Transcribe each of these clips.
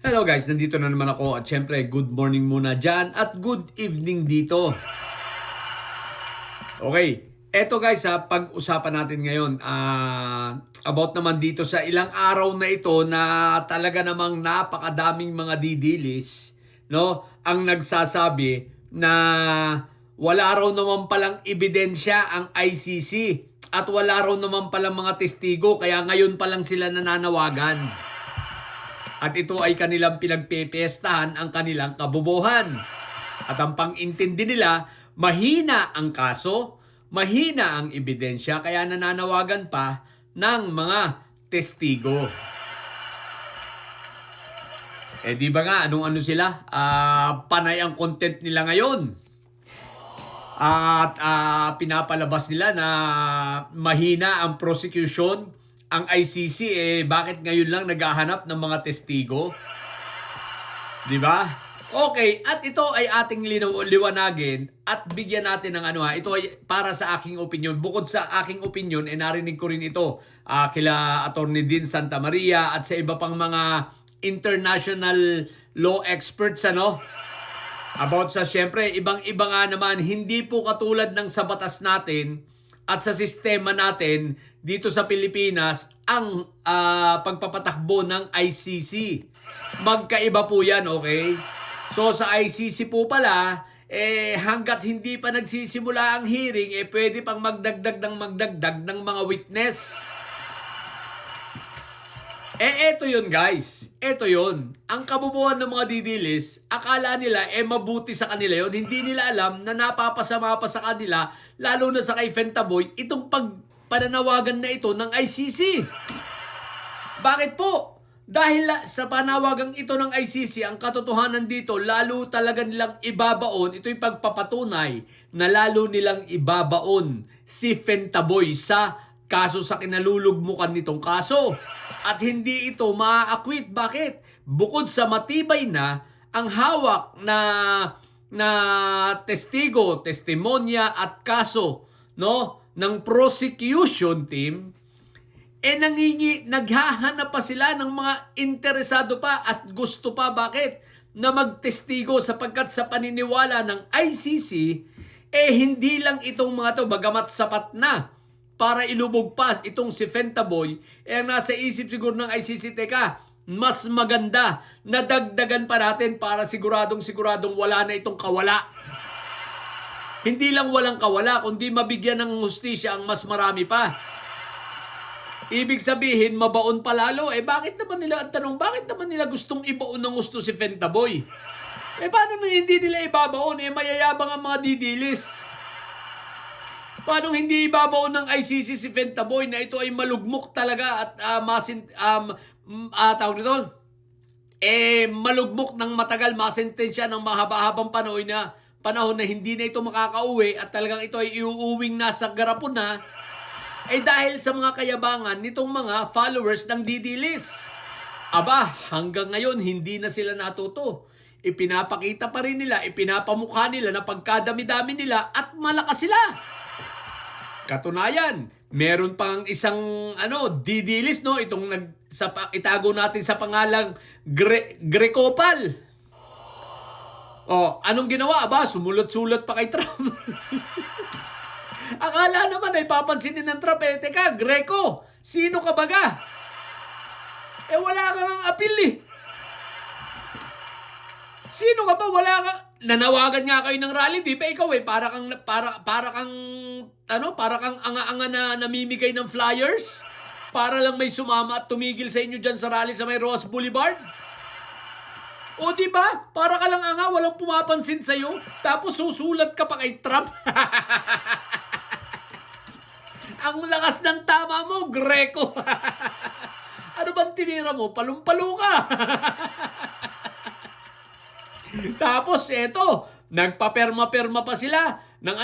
Hello guys, nandito na naman ako at syempre good morning muna dyan at good evening dito. Okay, eto guys pag-usapan natin ngayon about naman dito sa ilang araw na ito na talaga namang napakadaming mga didilis, no? Ang nagsasabi na wala raw naman palang ebidensya ang ICC at wala raw naman palang mga testigo kaya ngayon pa lang sila nananawagan. At ito ay kanilang pinagpepestahan ang kanilang kabubuhan. At ang pang-intindi nila, mahina ang kaso, mahina ang ebidensya, kaya nananawagan pa ng mga testigo. Di ba nga, anong-ano sila? Panay ang content nila ngayon. At pinapalabas nila na mahina ang prosecution. Ang ICC bakit ngayon lang naghahanap ng mga testigo? 'Di ba? Okay, at ito ay ating liwanagin at bigyan natin ng ito ay para sa aking opinion. Bukod sa aking opinion, narinig ko rin ito kila Attorney Dean Santa Maria at sa iba pang mga international law experts about sa syempre ibang-iba nga naman, hindi po katulad ng sa batas natin at sa sistema natin dito sa Pilipinas ang pagpapatakbo ng ICC. Magkaiba po yan, okay? So sa ICC po pala, hanggat hindi pa nagsisimula ang hearing, pwede pang magdagdag ng mga witness. Eto yun guys. Eto yun. Ang kabubuhan ng mga didilis, akala nila mabuti sa kanila yun. Hindi nila alam na napapasama pa sa kanila, lalo na sa kay Fentaboy, itong pananawagan na ito ng ICC. Bakit po? Dahil sa panawagang ito ng ICC, ang katotohanan dito, lalo talaga nilang ibabaon, ito'y pagpapatunay na lalo nilang ibabaon si Fentaboy sa kaso sa kinalulugmukan nitong kaso. At hindi ito maa-acquit. Bakit? Bukod sa matibay na ang hawak na testigo, testimonya at kaso ng prosecution team, naghahanap pa sila ng mga interesado pa at gusto pa. Bakit? Na magtestigo sapagkat sa paniniwala ng ICC, hindi lang itong mga to, bagamat sapat na para ilubog pa itong si Fentaboy, ang nasa isip siguro ng ICC, teka, mas maganda na dagdagan pa natin para siguradong wala na itong kawala. Hindi lang walang kawala, kundi mabigyan ng hustisya ang mas marami pa. Ibig sabihin, mabaon pa lalo. Bakit naman nila, ang tanong, bakit naman nila gustong ibaon ng gusto si Fentaboy? Paano nung hindi nila ibabaon? Mayayabang ang mga didilis. Paano hindi ibabaon ng ICC si Fentaboy na ito ay malugmok talaga at tawag nito? Malugmok ng matagal, masentensya ng mahaba-habang panahon na hindi na ito makakauwi at talagang ito ay iuuwing nasa garapon na, dahil sa mga kayabangan nitong mga followers ng didilis. Hanggang ngayon hindi na sila natuto. Ipinapakita pa rin nila, ipinapamukha nila na pagkadami-dami nila at malakas sila. Katunayan, meron pang isang didilis itong itago natin sa pangalang Grecopal. Anong ginawa? Sumulat-sulat pa kay Trump. Akala naman ay papansinin ng Trump, teka, Greco, sino ka baga? Wala kang appeal Sino ka ba? Wala ka. Nanawagan nga kayo ng rally, di ba ikaw para kang anga-anga na namimigay ng flyers para lang may sumama at tumigil sa inyo dyan sa rally sa may Ross Boulevard? Di ba? Para ka lang anga, walang pumapansin sa iyo, tapos susulat ka pa kay Trump. Ang lakas ng tama mo, Greco. Ano bang tinira mo? Palumpalo ka. Tapos eto, nagpaperma-perma pa sila ng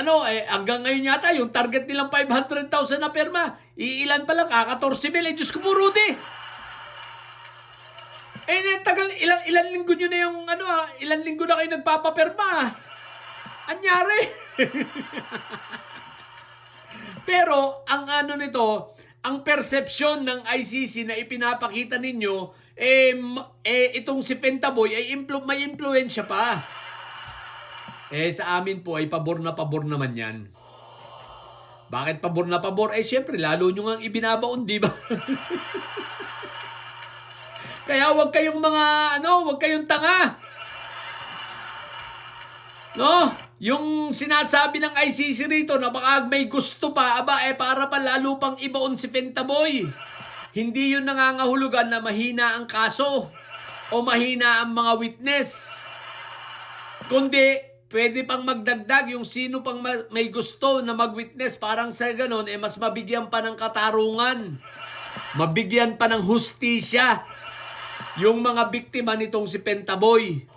hanggang ngayon yata yung target nilang 500,000 na perma. Iilan pa lang, 14,000. Diyos ko po, Rudy. Tagal, ilang linggo nyo na yung ilang linggo na kayo nagpapaperma. Anyari. Pero ang nito, ang perception ng ICC na ipinapakita ninyo, itong si Fentaboy ay may impluensya pa. Sa amin po ay pabor na pabor naman yan. Bakit pabor na pabor? Syempre, lalo nyo nga ibinabaon, di ba? Kaya wag kayong wag kayong tanga. No? Yung sinasabi ng ICC rito na baka may gusto pa, para pa lalo pang ibaon si Fentaboy. Hindi yun nangangahulugan na mahina ang kaso o mahina ang mga witness. Kundi, pwede pang magdagdag yung sino pang may gusto na mag-witness, parang sa ganon, mas mabigyan pa ng katarungan. Mabigyan pa ng hustisya yung mga biktima nitong si Fentaboy.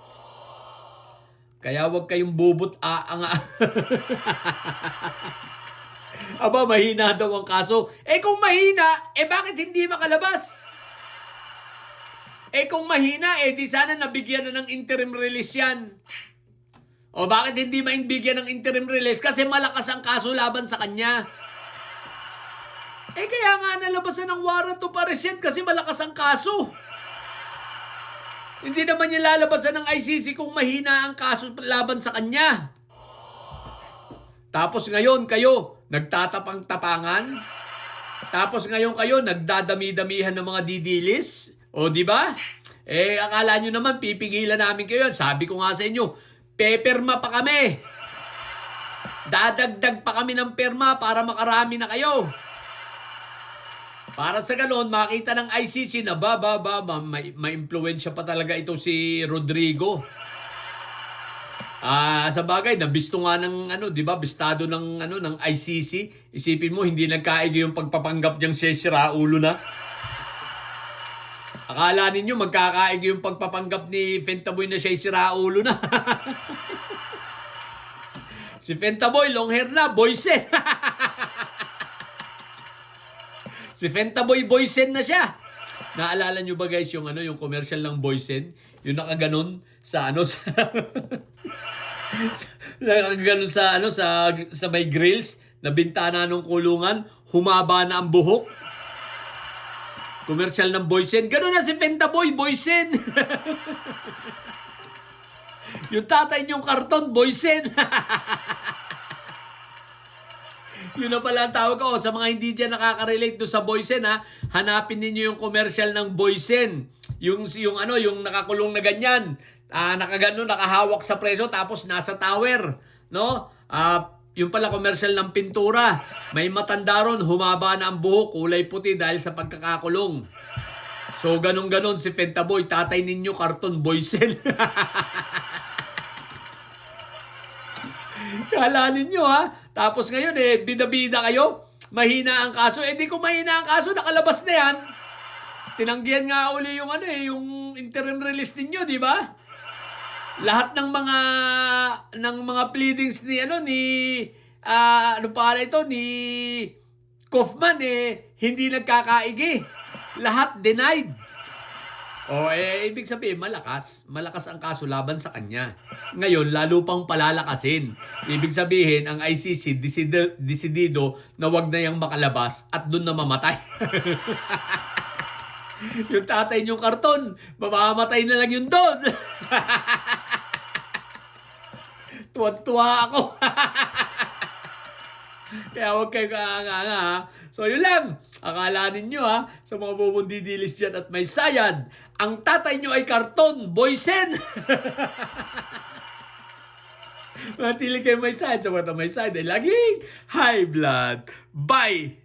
Kaya wag kayong bubot mahina daw ang kaso. Kung mahina, bakit hindi makalabas? Kung mahina, di sana nabigyan na ng interim release yan. O bakit hindi mainbigyan ng interim release? Kasi malakas ang kaso laban sa kanya. Kaya nga nalabasan ng warrant of arrest yan kasi malakas ang kaso. Hindi naman niya lalabasan ng ICC kung mahina ang kaso laban sa kanya. Tapos ngayon kayo nagtatapang-tapangan. Tapos ngayon kayo nagdadami-damihan ng mga didilis. O di ba? Akala nyo naman pipigilan namin kayo. Sabi ko nga sa inyo, peperma pa kami. Dadagdag pa kami ng perma para makarami na kayo. Para sa ganoon, makita ng ICC na may impluensya pa talaga ito si Rodrigo. Sa bagay, nabisto nga ng di ba, bistado ng ICC. Isipin mo, hindi nagkaigi yung pagpapanggap niyang siya siraulo na. Akala ninyo magkakaigi yung pagpapanggap ni Fentaboy na siya siraulo na. Si Fentaboy, long hair na, boysen. Si Fentaboy Boysen na siya. Naalala nyo ba guys yung yung commercial ng Boysen? Yung nakaganon sa nakaganon sa may grills na bintana ng kulungan, humaba na ang buhok. Commercial ng Boysen. Ganon na si Fentaboy Boysen. Yung tatay niyong karton Boysen. Yun na pala ang tawag ko. Sa mga hindi dyan nakaka-relate do sa Boysen, hanapin ninyo yung commercial ng Boysen. Yung nakakulong na ganyan. Nakagano, nakahawak sa preso tapos nasa tower. No? Yung pala commercial ng pintura. May matanda ron, humaba na ang buhok, kulay puti dahil sa pagkakakulong. So, ganun-ganon si Fentaboy. Tatay ninyo, karton Boysen. Kala ninyo Tapos ngayon bida-bida kayo. Mahina ang kaso. Di ko mahina ang kaso, nakalabas na yan. Tinanggihan nga uli yung yung interim release ninyo, di ba? Lahat ng mga pleadings ni ni Kaufman hindi nagkakaigi. Lahat denied. Ibig sabihin, malakas ang kaso laban sa kanya. Ngayon, lalo pang palalakasin. Ibig sabihin, ang ICC desidido na wag na yang makalabas at doon na mamatay. Yung tatay niyong karton, mamamatay na lang yun doon. Tuwan-tuwa ako. Kaya huwag kayo kaanga. So yun lang. Akala ninyo sa mga bubundidilis dyan at may sayad, ang tatay nyo ay karton, Boysen. Matili kayo may sayad. Sa mga may sayad ay laging high blood. Bye!